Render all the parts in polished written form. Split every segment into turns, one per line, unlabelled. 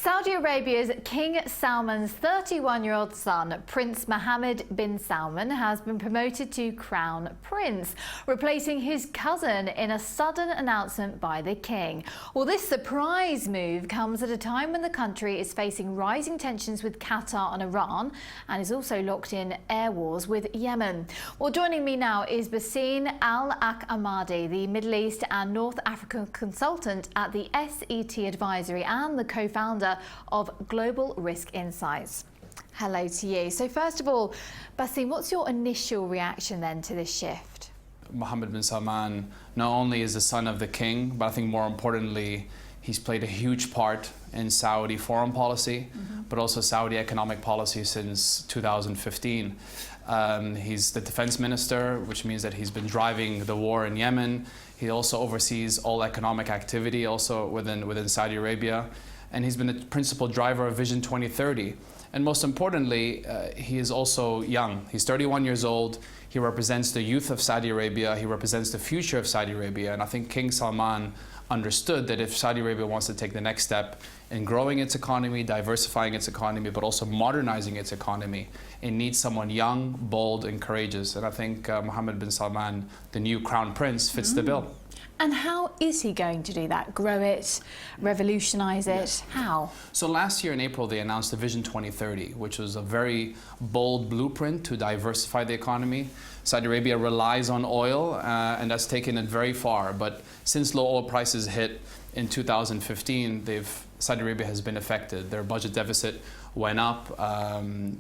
Saudi Arabia's King Salman's 31-year-old son, Prince Mohammed bin Salman, has been promoted to Crown Prince, replacing his cousin in a sudden announcement by the king. Well, this surprise move comes at a time when the country is facing rising tensions with Qatar and Iran and is also locked in air wars with Yemen. Well, joining me now is Basim Al-Ahmadi, the Middle East and North African consultant at the SET Advisory and the co-founder of Global Risk Insights. Hello to you. So first of all, Basim, what's your initial reaction then to this shift?
Mohammed bin Salman not only is the son of the king, but I think more importantly, he's played a huge part in Saudi foreign policy, but also Saudi economic policy since 2015. He's the defense minister, which means that he's been driving the war in Yemen. He also oversees all economic activity also within Saudi Arabia. And he's been the principal driver of Vision 2030. And most importantly, he is also young. He's 31 years old. He represents the youth of Saudi Arabia. He represents the future of Saudi Arabia. And I think King Salman understood that if Saudi Arabia wants to take the next step in growing its economy, diversifying its economy, but also modernizing its economy, it needs someone young, bold, and courageous. And I think Mohammed bin Salman, the new crown prince, fits the bill.
And how is he going to do that? Grow it, revolutionize it?
Yes.
How?
So last year in April, they announced the Vision 2030, which was a very bold blueprint to diversify the economy. Saudi Arabia relies on oil, and that's taken it very far. But since low oil prices hit in 2015, Saudi Arabia has been affected. Their budget deficit went up.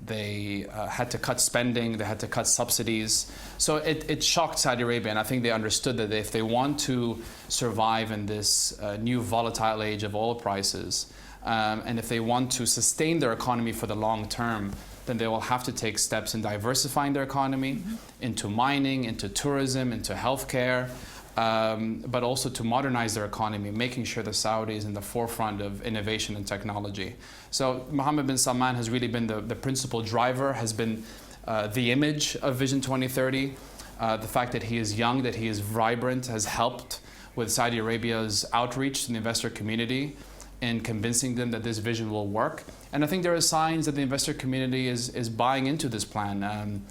They had to cut spending. They had to cut subsidies. So it shocked Saudi Arabia, and I think they understood that if they want to survive in this new volatile age of oil prices, and if they want to sustain their economy for the long term, then they will have to take steps in diversifying their economy into mining, into tourism, into healthcare, but also to modernize their economy, making sure the Saudi is in the forefront of innovation and technology. So Mohammed bin Salman has really been the principal driver, has been the image of Vision 2030. The fact that he is young, that he is vibrant, has helped with Saudi Arabia's outreach to the investor community and convincing them that this vision will work. And I think there are signs that the investor community is buying into this plan.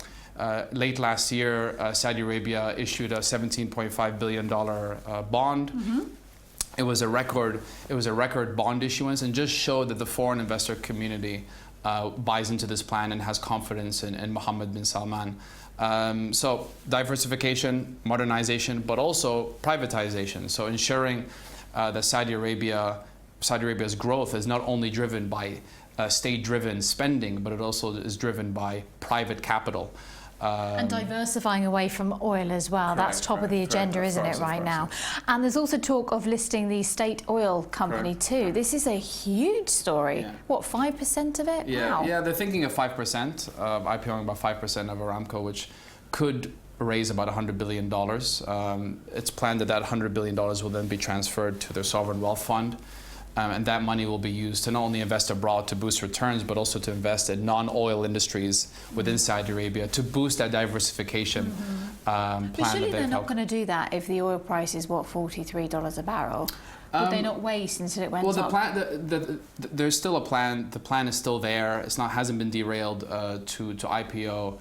Late last year, Saudi Arabia issued a $17.5 billion bond. It was a record bond issuance, and just showed that the foreign investor community buys into this plan and has confidence in Mohammed bin Salman. So diversification, modernization, but also privatization. So ensuring that Saudi Arabia's growth is not only driven by state-driven spending, but it also is driven by private capital.
And diversifying away from oil as well. That's top of the agenda, isn't it, right now? And there's also talk of listing the state oil company too. This is a huge story.
Yeah.
What, 5% of it?
Yeah,
Wow.
yeah, they're thinking of 5%, IPOing about 5% of Aramco, which could raise about $100 billion. It's planned that $100 billion will then be transferred to their sovereign wealth fund. And that money will be used to not only invest abroad to boost returns, but also to invest in non-oil industries within Saudi Arabia to boost that diversification plan.
But surely they're not going to do that if the oil price is, what, $43 a barrel? Would they not wait until it went up?
Well, there's still a plan. The plan is still there. Hasn't been derailed to IPO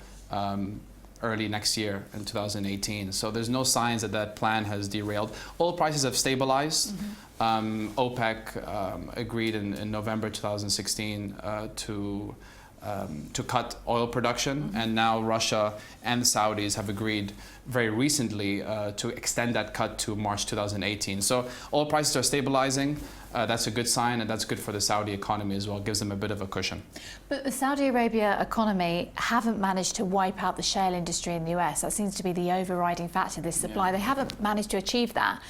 early next year in 2018. So there's no signs that plan has derailed. Oil prices have stabilized. OPEC agreed in November 2016 to cut oil production, and now Russia and the Saudis have agreed very recently to extend that cut to March 2018. So oil prices are stabilizing. That's a good sign, and that's good for the Saudi economy as well. It gives them a bit of a cushion.
But the Saudi Arabia economy haven't managed to wipe out the shale industry in the US. That seems to be the overriding factor, this supply. They haven't managed to achieve that.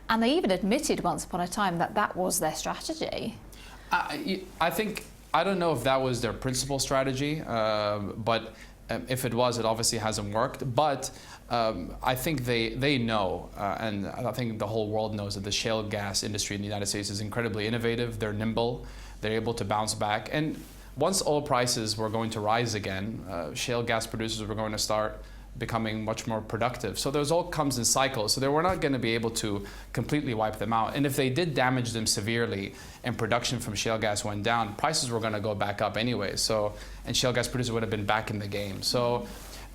And they even admitted once upon a time that that was their strategy.
I don't know if that was their principal strategy, but if it was, it obviously hasn't worked. But I think they know, and I think the whole world knows, that the shale gas industry in the United States is incredibly innovative. They're nimble. They're able to bounce back. And once oil prices were going to rise again, shale gas producers were going to start becoming much more productive. So those all comes in cycles. So they were not going to be able to completely wipe them out. And if they did damage them severely and production from shale gas went down, prices were going to go back up anyway. So, and shale gas producers would have been back in the game. So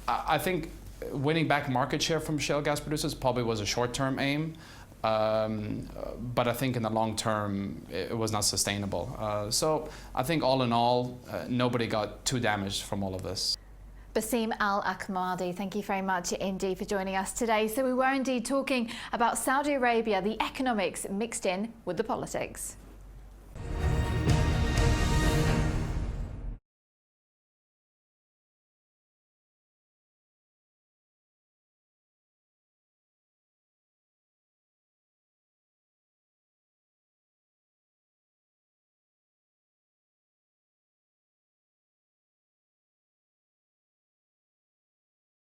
I think winning back market share from shale gas producers probably was a short-term aim. But I think in the long term, it was not sustainable. So I think all in all, nobody got too damaged from all of this.
Basim Al-Ahmadi, thank you very much indeed for joining us today. So we were indeed talking about Saudi Arabia, the economics mixed in with the politics.